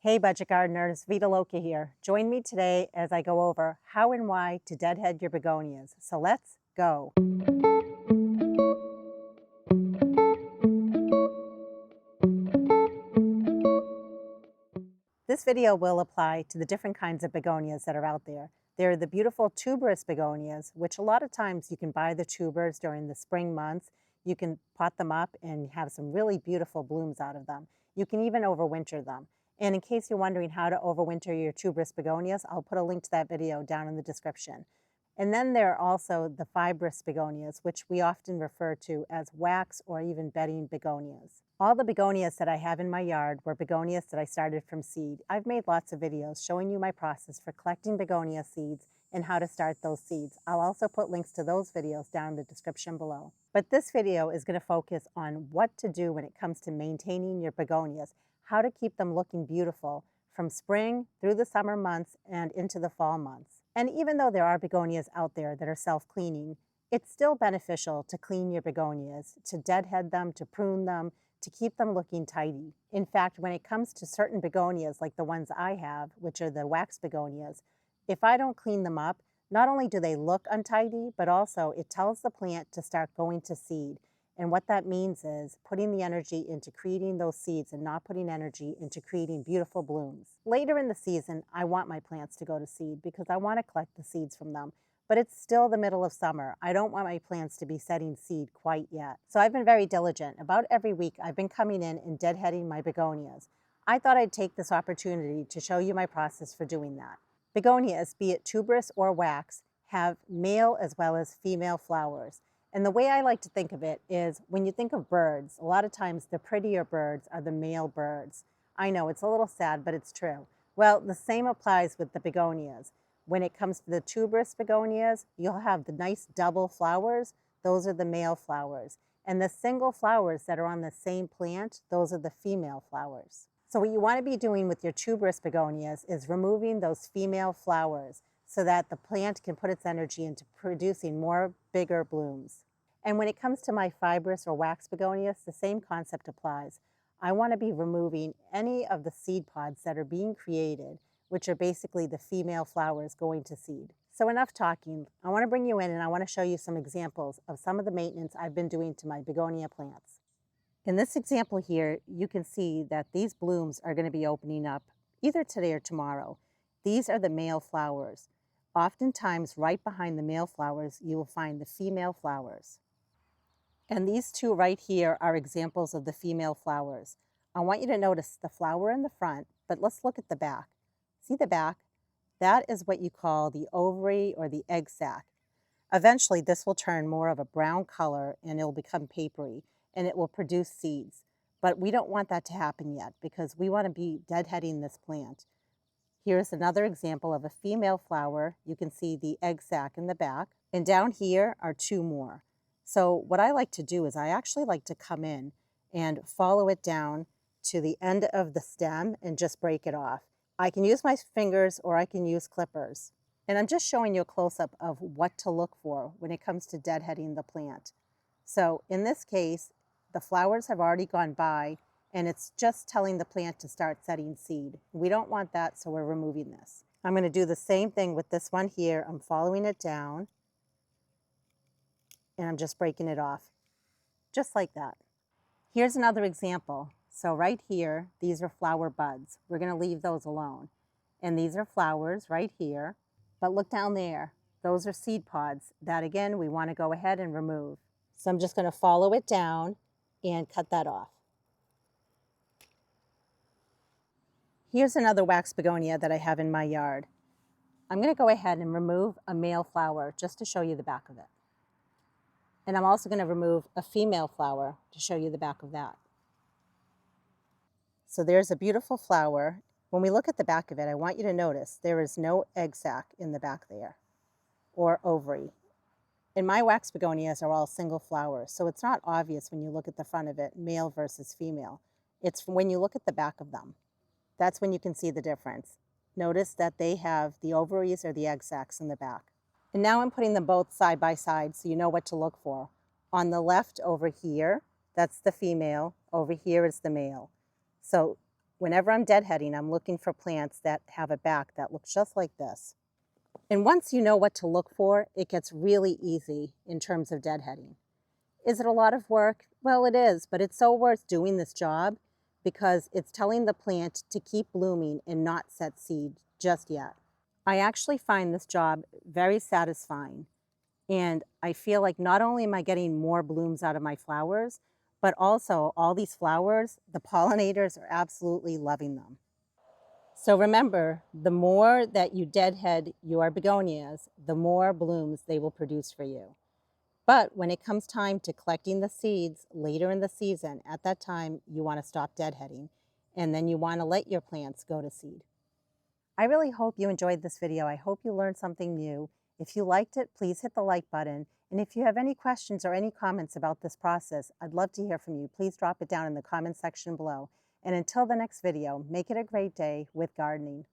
Hey budget gardeners, Vita Loca here. Join me today as I go over how and why to deadhead your begonias. So let's go. This video will apply to the different kinds of begonias that are out there. There are the beautiful tuberous begonias, which a lot of times you can buy the tubers during the spring months. You can pot them up and have some really beautiful blooms out of them. You can even overwinter them. And in case you're wondering how to overwinter your tuberous begonias, I'll put a link to that video down in the description. And then there are also the fibrous begonias, which we often refer to as wax or even bedding begonias. All the begonias that I have in my yard were begonias that I started from seed. I've made lots of videos showing you my process for collecting begonia seeds and how to start those seeds. I'll also put links to those videos down in the description below. But this video is going to focus on what to do when it comes to maintaining your begonias, how to keep them looking beautiful from spring through the summer months and into the fall months. And even though there are begonias out there that are self-cleaning, it's still beneficial to clean your begonias, to deadhead them, to prune them, to keep them looking tidy. In fact, when it comes to certain begonias like the ones I have, which are the wax begonias, if I don't clean them up, not only do they look untidy, but also it tells the plant to start going to seed. And what that means is putting the energy into creating those seeds and not putting energy into creating beautiful blooms. Later in the season, I want my plants to go to seed because I want to collect the seeds from them. But it's still the middle of summer. I don't want my plants to be setting seed quite yet. So I've been very diligent. About every week, I've been coming in and deadheading my begonias. I thought I'd take this opportunity to show you my process for doing that. Begonias, be it tuberous or wax, have male as well as female flowers. And the way I like to think of it is when you think of birds, a lot of times the prettier birds are the male birds. I know it's a little sad, but it's true. Well, the same applies with the begonias. When it comes to the tuberous begonias, you'll have the nice double flowers. Those are the male flowers. And the single flowers that are on the same plant, those are the female flowers. So what you want to be doing with your tuberous begonias is removing those female flowers so that the plant can put its energy into producing more bigger blooms. And when it comes to my fibrous or wax begonias, the same concept applies. I want to be removing any of the seed pods that are being created, which are basically the female flowers going to seed. So enough talking. I want to bring you in and I want to show you some examples of some of the maintenance I've been doing to my begonia plants. In this example here, you can see that these blooms are going to be opening up either today or tomorrow. These are the male flowers. Oftentimes, right behind the male flowers, you will find the female flowers. And these two right here are examples of the female flowers. I want you to notice the flower in the front, but let's look at the back. See the back? That is what you call the ovary or the egg sac. Eventually, this will turn more of a brown color and it will become papery and it will produce seeds. But we don't want that to happen yet because we want to be deadheading this plant. Here's another example of a female flower. You can see the egg sac in the back. And down here are two more. So what I like to do is I actually like to come in and follow it down to the end of the stem and just break it off. I can use my fingers or I can use clippers. And I'm just showing you a close-up of what to look for when it comes to deadheading the plant. So in this case, the flowers have already gone by and it's just telling the plant to start setting seed. We don't want that, so we're removing this. I'm going to do the same thing with this one here. I'm following it down and I'm just breaking it off, just like that. Here's another example. So right here, these are flower buds. We're going to leave those alone. And these are flowers right here. But look down there. Those are seed pods. That again, we want to go ahead and remove. So I'm just going to follow it down and cut that off. Here's another wax begonia that I have in my yard. I'm going to go ahead and remove a male flower just to show you the back of it. And I'm also going to remove a female flower to show you the back of that. So there's a beautiful flower. When we look at the back of it, I want you to notice there is no egg sac in the back there or ovary. And my wax begonias are all single flowers, so it's not obvious when you look at the front of it, male versus female. It's when you look at the back of them. That's when you can see the difference. Notice that they have the ovaries or the egg sacs in the back. And now I'm putting them both side by side so you know what to look for. On the left over here, that's the female. Over here is the male. So Whenever I'm deadheading, I'm looking for plants that have a back that looks just like this. And once you know what to look for, it gets really easy in terms of deadheading. Is it a lot of work? Well, it is, but it's so worth doing this job because it's telling the plant to keep blooming and not set seed just yet. I actually find this job very satisfying, and I feel like not only am I getting more blooms out of my flowers, but also all these flowers, the pollinators are absolutely loving them. So remember, the more that you deadhead your begonias, the more blooms they will produce for you. But when it comes time to collecting the seeds later in the season, at that time you want to stop deadheading, and then you want to let your plants go to seed. I really hope you enjoyed this video. I hope you learned something new. If you liked it, please hit the like button. And if you have any questions or any comments about this process, I'd love to hear from you. Please drop it down in the comment section below. And until the next video, make it a great day with gardening.